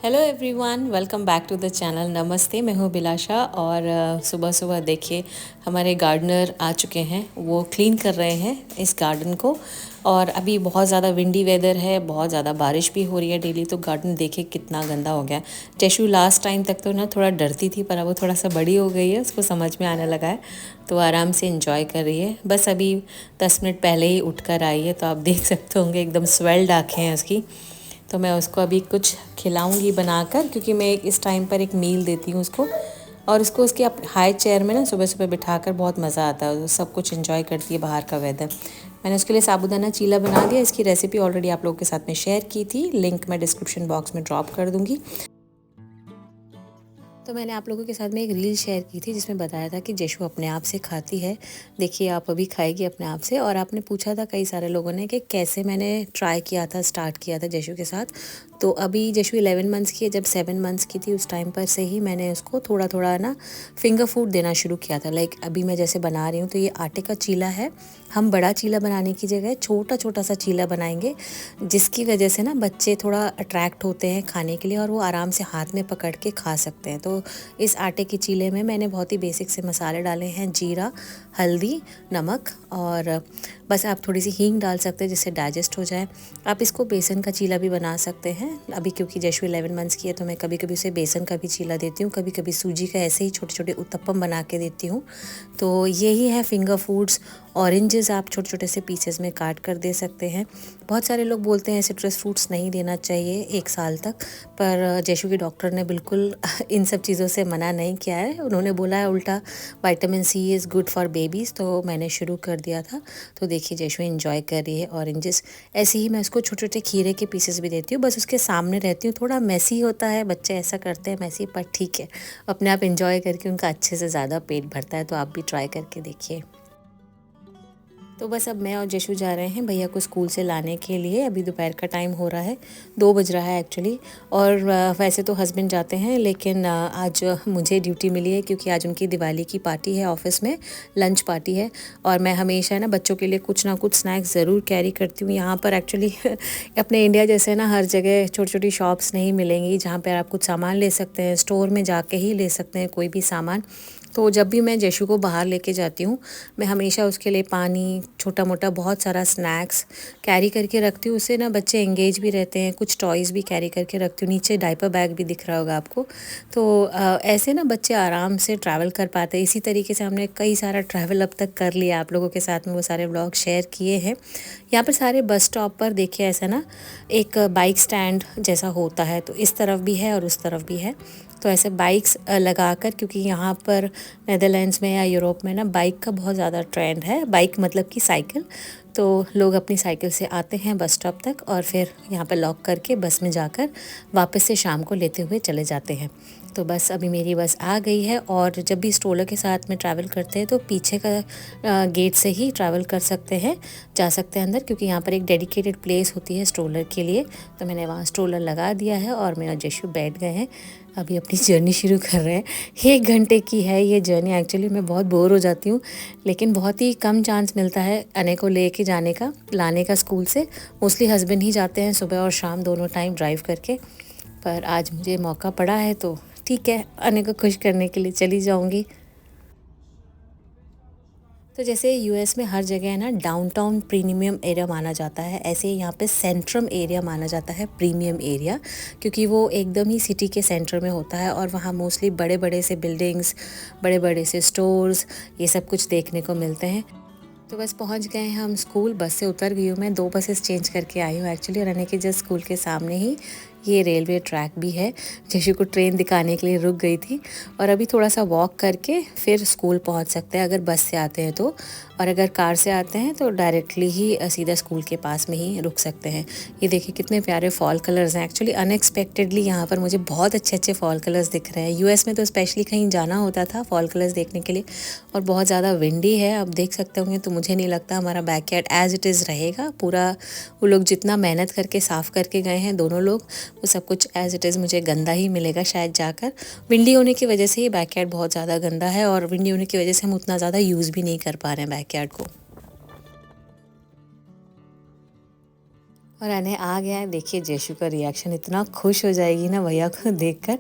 Hello everyone, welcome back to the channel. नमस्ते, मैं हूँ बिलाशा और सुबह सुबह देखिए हमारे गार्डनर आ चुके हैं। वो क्लीन कर रहे हैं इस गार्डन को। और अभी बहुत ज़्यादा विंडी वेदर है, बहुत ज़्यादा बारिश भी हो रही है डेली, तो गार्डन देखिए कितना गंदा हो गया। जैशु लास्ट टाइम तक तो ना थोड़ा डरती थी, पर अब वो थोड़ा सा बड़ी हो गई है, उसको समझ में आने लगा है, तो आराम से इंजॉय कर रही है। बस अभी 10 मिनट पहले ही उठ कर आई है, तो आप देख सकते होंगे एकदम स्वेल्ड आँखें हैं उसकी। तो मैं उसको अभी कुछ खिलाऊंगी बनाकर, क्योंकि मैं इस टाइम पर एक मील देती हूँ उसको। और उसको उसके हाई चेयर में ना सुबह सुबह बिठाकर बहुत मज़ा आता है, सब कुछ एंजॉय करती है बाहर का वेदर। मैंने उसके लिए साबूदाना चीला बना दिया। इसकी रेसिपी ऑलरेडी आप लोगों के साथ में शेयर की थी, लिंक मैं डिस्क्रिप्शन बॉक्स में ड्रॉप कर दूँगी। तो मैंने आप लोगों के साथ में एक रील शेयर की थी जिसमें बताया था कि जशु अपने आप से खाती है। देखिए आप अभी खाएगी अपने आप से। और आपने पूछा था कई सारे लोगों ने कि कैसे मैंने ट्राई किया था, स्टार्ट किया था जशु के साथ। तो अभी जशु 11 मंथ्स की है, जब 7 मंथ्स की थी उस टाइम पर से ही मैंने उसको थोड़ा थोड़ा ना फिंगर फूड देना शुरू किया था। लाइक अभी मैं जैसे बना रही हूँ, तो ये आटे का चीला है। हम बड़ा चीला बनाने की जगह छोटा छोटा सा चीला बनाएंगे, जिसकी वजह से ना बच्चे थोड़ा अट्रैक्ट होते हैं खाने के लिए, और वो आराम से हाथ में पकड़ के खा सकते हैं। तो इस आटे के चीले में मैंने बहुत ही बेसिक से मसाले डाले हैं, जीरा, हल्दी, नमक, और बस आप थोड़ी सी हींग डाल सकते हैं जिससे डाइजेस्ट हो जाए। आप इसको बेसन का चीला भी बना सकते हैं। अभी क्योंकि जशु 11 मंथ्स की है, तो मैं कभी कभी उसे बेसन का भी चीला देती हूँ, कभी कभी सूजी का ऐसे ही छोटे छोटे उत्तपम बना के देती हूँ। तो यही है फिंगर फूड्स। ऑरेंजेस आप छोटे छोटे से पीसेस में काट कर दे सकते हैं। बहुत सारे लोग बोलते हैं सिट्रस फ्रूट्स नहीं देना चाहिए 1 साल तक, पर जशु के डॉक्टर ने बिल्कुल इन सब चीज़ों से मना नहीं किया है। उन्होंने बोला है उल्टा vitamin C is good for babies, तो मैंने शुरू कर दिया था। तो देखिए जशु एंजॉय कर रही है ऑरेंजेस। ऐसे ही मैं उसको छोटे छोटे खीरे के पीसेस भी देती हूँ, बस उसके सामने रहती हूँ। थोड़ा मैसी होता है, बच्चे ऐसा करते हैं मैसी, पर ठीक है, अपने आप एंजॉय करके उनका अच्छे से ज़्यादा पेट भरता है। तो आप भी ट्राई करके देखिए। तो बस अब मैं और जशु जा रहे हैं भैया को स्कूल से लाने के लिए। अभी दोपहर का टाइम हो रहा है, 2 बज रहा है एक्चुअली। और वैसे तो हस्बैंड जाते हैं, लेकिन आज मुझे ड्यूटी मिली है, क्योंकि आज उनकी दिवाली की पार्टी है ऑफिस में, लंच पार्टी है। और मैं हमेशा ना बच्चों के लिए कुछ ना कुछ स्नैक्स ज़रूर कैरी करती हूँ। यहाँ पर एक्चुअली अपने इंडिया जैसे ना हर जगह छोटी छोटी शॉप्स नहीं मिलेंगी जहाँ पर आप कुछ सामान ले सकते हैं, स्टोर में जाके ही ले सकते हैं कोई भी सामान। तो जब भी मैं जशु को बाहर लेके जाती हूँ, मैं हमेशा उसके लिए पानी, छोटा मोटा बहुत सारा स्नैक्स कैरी करके रखती हूँ। उससे ना बच्चे एंगेज भी रहते हैं। कुछ टॉयज़ भी कैरी करके रखती हूँ। नीचे डायपर बैग भी दिख रहा होगा आपको। तो ऐसे ना बच्चे आराम से ट्रैवल कर पाते हैं। इसी तरीके से हमने कई सारा ट्रैवल अब तक कर लिया, आप लोगों के साथ में वो सारे व्लॉग शेयर किए हैं। यहाँ पर सारे बस स्टॉप पर देखिए ऐसा ना एक बाइक स्टैंड जैसा होता है, तो इस तरफ भी है और उस तरफ भी है। तो ऐसे बाइक्स लगाकर, क्योंकि यहाँ पर नेदरलैंड्स में या यूरोप में ना बाइक का बहुत ज़्यादा ट्रेंड है। बाइक मतलब कि साइकिल। तो लोग अपनी साइकिल से आते हैं बस स्टॉप तक, और फिर यहाँ पर लॉक करके बस में जाकर वापस से शाम को लेते हुए चले जाते हैं। तो बस अभी मेरी बस आ गई है। और जब भी स्ट्रोलर के साथ में ट्रैवल करते हैं, तो पीछे का गेट से ही ट्रैवल कर सकते हैं, जा सकते हैं अंदर, क्योंकि यहाँ पर एक डेडिकेटेड प्लेस होती है स्ट्रोलर के लिए। तो मैंने वहाँ स्ट्रोलर लगा दिया है, और मैं और जशु बैठ गए हैं, अभी अपनी जर्नी शुरू कर रहे हैं। 1 घंटे की है ये जर्नी। एक्चुअली मैं बहुत बोर हो जाती हूँ, लेकिन बहुत ही कम चांस मिलता है अने को लेके जाने का, लाने का स्कूल से। मोस्टली हस्बैंड ही जाते हैं सुबह और शाम दोनों टाइम ड्राइव करके। पर आज मुझे मौका पड़ा है, तो ठीक है, अने को खुश करने के लिए चली जाऊँगी। तो जैसे यूएस में हर जगह है ना डाउनटाउन प्रीमियम एरिया माना जाता है, ऐसे ही यहाँ पे सेंट्रम एरिया माना जाता है प्रीमियम एरिया, क्योंकि वो एकदम ही सिटी के सेंटर में होता है। और वहाँ मोस्टली बड़े बड़े से बिल्डिंग्स, बड़े बड़े से स्टोर्स, ये सब कुछ देखने को मिलते हैं। तो बस पहुंच गए हैं हम स्कूल। बस से उतर गई हूँ मैं, 2 बसेस चेंज करके आई हूँ एक्चुअली। और रहने के जस्ट स्कूल के सामने ही ये रेलवे ट्रैक भी है। जशु को ट्रेन दिखाने के लिए रुक गई थी। और अभी थोड़ा सा वॉक करके फिर स्कूल पहुंच सकते हैं अगर बस से आते हैं तो। और अगर कार से आते हैं तो डायरेक्टली ही सीधा स्कूल के पास में ही रुक सकते हैं। ये देखिए कितने प्यारे फॉल कलर्स हैं। एक्चुअली अनएक्सपेक्टेडली यहाँ पर मुझे बहुत अच्छे अच्छे फॉल कलर्स दिख रहे हैं। यूएस में तो स्पेशली कहीं जाना होता था फॉल कलर्स देखने के लिए, और बहुत ज़्यादा विंडी है, आप देख सकते होंगे। तो मुझे नहीं लगता हमारा बैकयार्ड एज इट इज़ रहेगा पूरा। वो लोग जितना मेहनत करके साफ़ करके गए हैं दोनों लोग, वो सब कुछ एज इट इज़ मुझे गंदा ही मिलेगा शायद जाकर। विंडी होने की वजह से ही बैकयार्ड बहुत ज़्यादा गंदा है, और विंडी होने की वजह से हम उतना ज़्यादा यूज़ भी नहीं कर पा रहे हैं बैकयार्ड को। और अने आ गया है। देखिए जशु का रिएक्शन, इतना खुश हो जाएगी ना भैया को देखकर।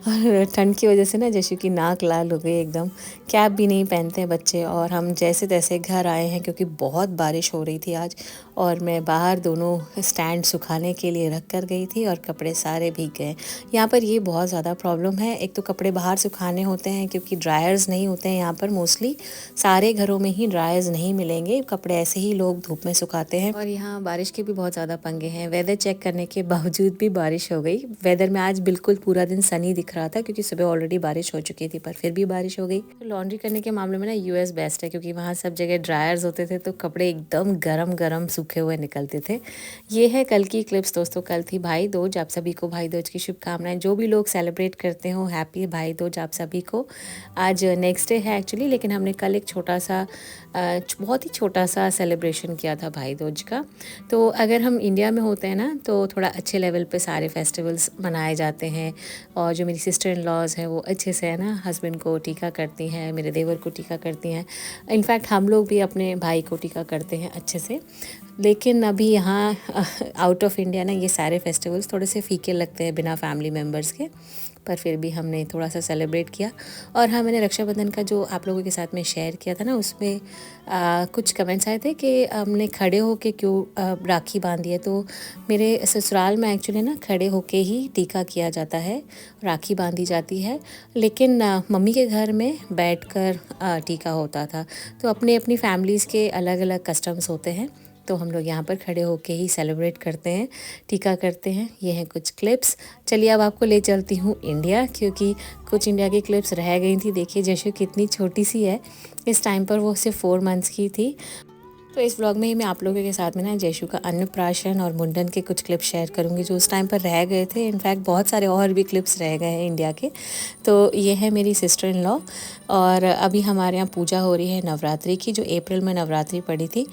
और ठंड की वजह से ना जशु की नाक लाल हो गई एकदम। कैप भी नहीं पहनते हैं बच्चे। और हम जैसे तैसे घर आए हैं क्योंकि बहुत बारिश हो रही थी आज। और मैं बाहर दोनों स्टैंड सुखाने के लिए रख कर गई थी और कपड़े सारे भीग गए। यहाँ पर ये बहुत ज़्यादा प्रॉब्लम है। एक तो कपड़े बाहर सुखाने होते हैं क्योंकि ड्रायर्स नहीं होते हैं यहाँ पर मोस्टली। सारे घरों में ही ड्रायर्स नहीं मिलेंगे, कपड़े ऐसे ही लोग धूप में सुखाते हैं। और यहाँ बारिश के भी बहुत ज़्यादा पंगे हैं। वेदर चेक करने के बावजूद भी बारिश हो गई। वेदर में आज बिल्कुल पूरा दिन सनी दिख रहा था क्योंकि सुबह ऑलरेडी बारिश हो चुकी थी, पर फिर भी बारिश हो गई। तो लॉन्ड्री करने के मामले में ना यूएस बेस्ट है क्योंकि वहाँ सब जगह ड्रायर्स होते थे तो कपड़े एकदम गरम गरम सूखे हुए निकलते थे। ये है कल की क्लिप्स दोस्तों। कल थी भाई दूज। आप सभी को भाई दूज की शुभकामनाएं। जो भी लोग सेलिब्रेट करते हो हैप्पी भाई दूज आप सभी को। आज नेक्स्ट डे है एक्चुअली, लेकिन हमने कल एक छोटा सा बहुत ही छोटा सा सेलिब्रेशन किया था भाई दूज का। तो अगर हम इंडिया में होते हैं ना तो थोड़ा अच्छे लेवल पे सारे फेस्टिवल्स मनाए जाते हैं। और जो मेरी सिस्टर इन लॉज हैं वो अच्छे से है ना हस्बैंड को टीका करती हैं, मेरे देवर को टीका करती हैं। इनफैक्ट हम लोग भी अपने भाई को टीका करते हैं अच्छे से। लेकिन अभी यहाँ आउट ऑफ इंडिया ना ये सारे फेस्टिवल्स थोड़े से फीके लगते हैं बिना फैमिली मेम्बर्स के। पर फिर भी हमने थोड़ा सा सेलिब्रेट किया। और हाँ, मैंने रक्षाबंधन का जो आप लोगों के साथ में शेयर किया था ना, उसमें कुछ कमेंट्स आए थे कि हमने खड़े होके क्यों राखी बांधी है। तो मेरे ससुराल में एक्चुअली ना खड़े होके ही टीका किया जाता है, राखी बांधी जाती है। लेकिन मम्मी के घर में बैठकर टीका होता था। तो अपने अपनी फैमिलीज़ के अलग अलग कस्टम्स होते हैं। तो हम लोग यहाँ पर खड़े होके ही सेलिब्रेट करते हैं, टीका करते हैं। ये हैं कुछ क्लिप्स। चलिए अब आपको ले चलती हूँ इंडिया, क्योंकि कुछ इंडिया की क्लिप्स रह गई थी। देखिए जशु कितनी छोटी सी है, इस टाइम पर वो सिर्फ 4 मंथ्स की थी। तो इस व्लॉग में ही मैं आप लोगों के साथ में ना जशु का अन्नप्राशन और मुंडन के कुछ क्लिप्स शेयर करूँगी जो उस टाइम पर रह गए थे। इनफैक्ट बहुत सारे और भी क्लिप्स रह गए हैं इंडिया के। तो ये है मेरी सिस्टर इन लॉ। और अभी हमारे यहाँ पूजा हो रही है नवरात्रि की, जो अप्रैल में नवरात्रि पड़ी थी।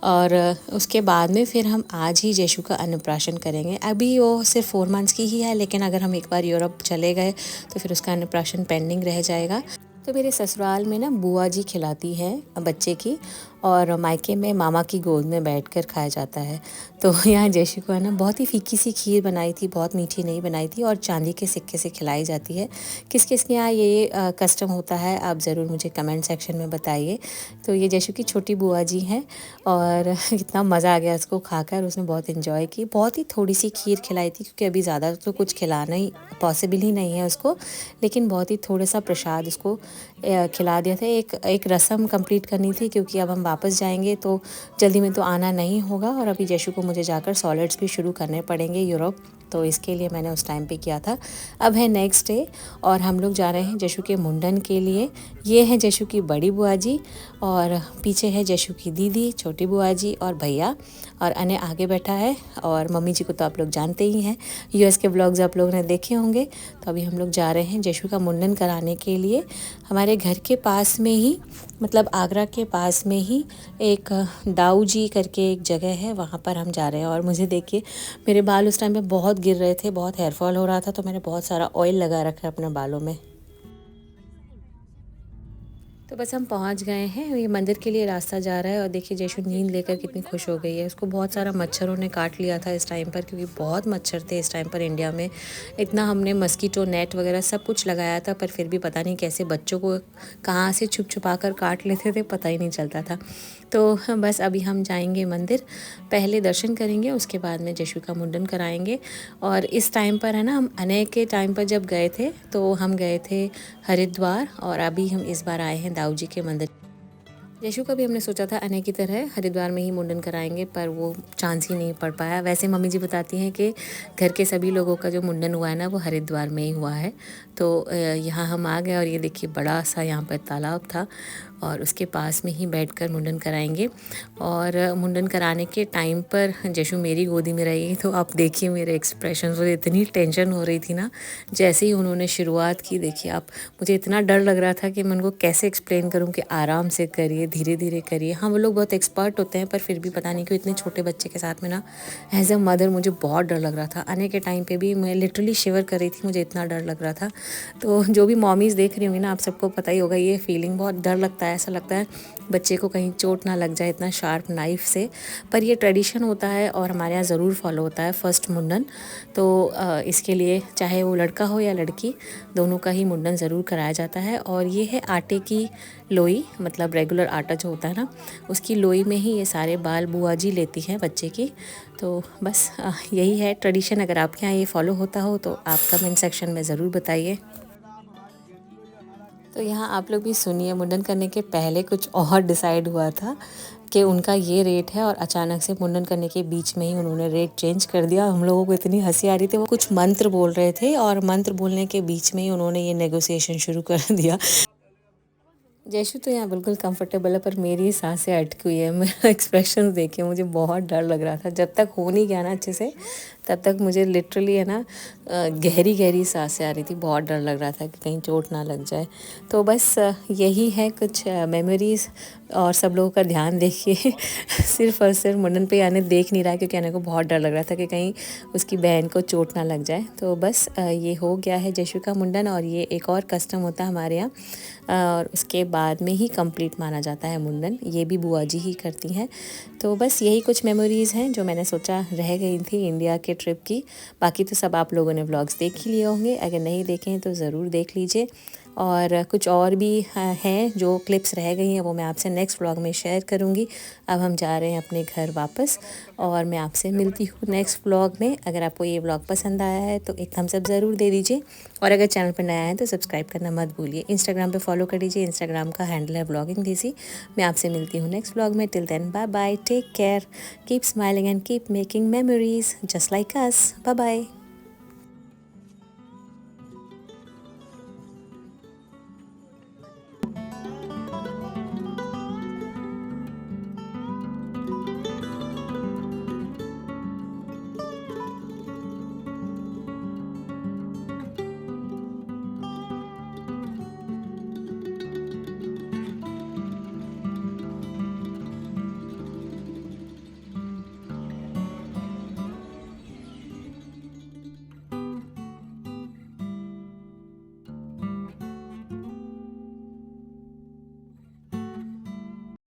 और उसके बाद में फिर हम आज ही जशु का अन्नप्राशन करेंगे। अभी वो सिर्फ 4 मंथ्स की ही है, लेकिन अगर हम एक बार यूरोप चले गए तो फिर उसका अन्नप्राशन पेंडिंग रह जाएगा। तो मेरे ससुराल में ना बुआ जी खिलाती है बच्चे की, और मायके में मामा की गोद में बैठकर खाया जाता है। तो यहाँ जयश्री को है ना बहुत ही फीकी सी खीर बनाई थी, बहुत मीठी नहीं बनाई थी, और चांदी के सिक्के से खिलाई जाती है। किस किस के यहाँ ये कस्टम होता है आप ज़रूर मुझे कमेंट सेक्शन में बताइए। तो ये जयश्री की छोटी बुआ जी हैं, और इतना मज़ा आ गया उसको खाकर, उसने बहुत इन्जॉय की। बहुत ही थोड़ी सी खीर खिलाई थी क्योंकि अभी ज़्यादा तो कुछ खिलाना ही पॉसिबल ही नहीं है उसको, लेकिन बहुत ही थोड़ा सा प्रसाद उसको खिला दिया था। एक रस्म कंप्लीट करनी थी क्योंकि अब हम वापस जाएंगे तो जल्दी में तो आना नहीं होगा, और अभी जशु को मुझे जाकर सॉलिड्स भी शुरू करने पड़ेंगे यूरोप, तो इसके लिए मैंने उस टाइम पे किया था। अब है नेक्स्ट डे और हम लोग जा रहे हैं जशु के मुंडन के लिए। ये है जशु की बड़ी बुआ जी, और पीछे है जशु की दीदी, छोटी बुआ जी और भैया, और अने आगे बैठा है। और मम्मी जी को तो आप लोग जानते ही हैं, यूएस के ब्लॉग्स आप लोगों ने देखे होंगे। तो अभी हम लोग जा रहे हैं जशु का मुंडन कराने के लिए। हमारे घर के पास में ही, मतलब आगरा के पास में ही एक दाऊ जी करके एक जगह है, वहाँ पर हम जा रहे हैं। और मुझे देखिए मेरे बाल उस टाइम पे बहुत गिर रहे थे, बहुत हेयर फॉल हो रहा था, तो मैंने बहुत सारा ऑयल लगा रखा है अपने बालों में। तो बस हम पहुंच गए हैं, ये मंदिर के लिए रास्ता जा रहा है। और देखिए जयशु नींद लेकर कितनी खुश हो गई है। उसको बहुत सारा मच्छरों ने काट लिया था इस टाइम पर, क्योंकि बहुत मच्छर थे इस टाइम पर इंडिया में। इतना हमने मस्कीटो नेट वगैरह सब कुछ लगाया था, पर फिर भी पता नहीं कैसे बच्चों को कहाँ से छुप छुपा कर काट लेते थे, पता ही नहीं चलता था। तो बस अभी हम जाएंगे मंदिर, पहले दर्शन करेंगे, उसके बाद में जशु का मुंडन कराएंगे। और इस टाइम पर है ना, हम अनय के टाइम पर जब गए थे तो हम गए थे हरिद्वार, और अभी हम इस बार आए हैं दाऊ जी के मंदिर। यशु का भी हमने सोचा था अनय की तरह हरिद्वार में ही मुंडन कराएंगे, पर वो चांस ही नहीं पड़ पाया। वैसे मम्मी जी बताती हैं कि घर के सभी लोगों का जो मुंडन हुआ है ना वो हरिद्वार में ही हुआ है। तो यहाँ हम आ गए, और ये देखिए बड़ा सा यहाँ पर तालाब था, और उसके पास में ही बैठकर मुंडन कराएंगे। और मुंडन कराने के टाइम पर जशु मेरी गोदी में रही, तो आप देखिए मेरे एक्सप्रेशन, मुझे इतनी टेंशन हो रही थी ना। जैसे ही उन्होंने शुरुआत की, देखिए आप, मुझे इतना डर लग रहा था कि मैं उनको कैसे एक्सप्लेन करूं कि आराम से करिए, धीरे धीरे करिए। हाँ, वो लोग बहुत एक्सपर्ट होते हैं, पर फिर भी पता नहीं क्यों इतने छोटे बच्चे के साथ में ना एज अ मदर मुझे बहुत डर लग रहा था। आने के टाइम पे भी मैं लिटरली शिवर कर रही थी, मुझे इतना डर लग रहा था। तो जो भी मॉमीज़ देख रही होंगी ना, आप सबको पता ही होगा ये फीलिंग, बहुत डर लगता है है, ऐसा लगता है बच्चे को कहीं चोट ना लग जाए इतना शार्प नाइफ से। पर ये ट्रेडिशन होता है और हमारे यहाँ ज़रूर फॉलो होता है फर्स्ट मुंडन। तो इसके लिए चाहे वो लड़का हो या लड़की, दोनों का ही मुंडन ज़रूर कराया जाता है। और ये है आटे की लोई, मतलब रेगुलर आटा जो होता है ना, उसकी लोई में ही ये सारे बाल बुआ जी लेती हैं बच्चे की। तो बस यही है ट्रेडिशन। अगर आपके यहाँ ये फॉलो होता हो तो आप कमेंट सेक्शन में ज़रूर बताइए। तो यहाँ आप लोग भी सुनिए, मुंडन करने के पहले कुछ और डिसाइड हुआ था कि उनका ये रेट है, और अचानक से मुंडन करने के बीच में ही उन्होंने रेट चेंज कर दिया। हम लोगों को इतनी हंसी आ रही थी, वो कुछ मंत्र बोल रहे थे और मंत्र बोलने के बीच में ही उन्होंने ये नेगोशिएशन शुरू कर दिया। जैशु तो यहाँ बिल्कुल कंफर्टेबल है, पर मेरी सांसें अटकी हुई है। मेरा एक्सप्रेशन देखिए, मुझे बहुत डर लग रहा था। जब तक हो नहीं गया ना अच्छे से, तब तक मुझे लिटरली है ना गहरी गहरी सांसें आ रही थी। बहुत डर लग रहा था कि कहीं चोट ना लग जाए। तो बस यही है कुछ मेमोरीज़। और सब लोगों का ध्यान देखिए सिर्फ और सिर्फ मुंडन पे आने देख नहीं रहा, क्योंकि आने को बहुत डर लग रहा था कि कहीं उसकी बहन को चोट ना लग जाए। तो बस ये हो गया है जैशु का मुंडन। और ये एक और कस्टम होता है हमारे यहाँ, और उसके बाद में ही कंप्लीट माना जाता है मुंडन। ये भी बुआ जी ही करती हैं। तो बस यही कुछ मेमोरीज़ हैं जो मैंने सोचा रह गई थी इंडिया के ट्रिप की। बाकी तो सब आप लोगों ने व्लॉग्स देख ही लिए होंगे, अगर नहीं देखे हैं तो ज़रूर देख लीजिए। और कुछ और भी हैं जो क्लिप्स रह गई हैं, वो मैं आपसे नेक्स्ट व्लॉग में शेयर करूँगी। अब हम जा रहे हैं अपने घर वापस, और मैं आपसे मिलती हूँ नेक्स्ट व्लॉग में। अगर आपको ये व्लॉग पसंद आया है तो एक थम्स अप ज़रूर दे दीजिए, और अगर चैनल पर नया है तो सब्सक्राइब करना मत भूलिए। इंस्टाग्राम पे फॉलो कर लीजिए, इंस्टाग्राम का हैंडल है व्लॉगिंग देसी। मैं आपसे मिलती हूँ नेक्स्ट व्लॉग में। Till then bye bye, take care, keep smiling and keep making memories just like us. Bye bye.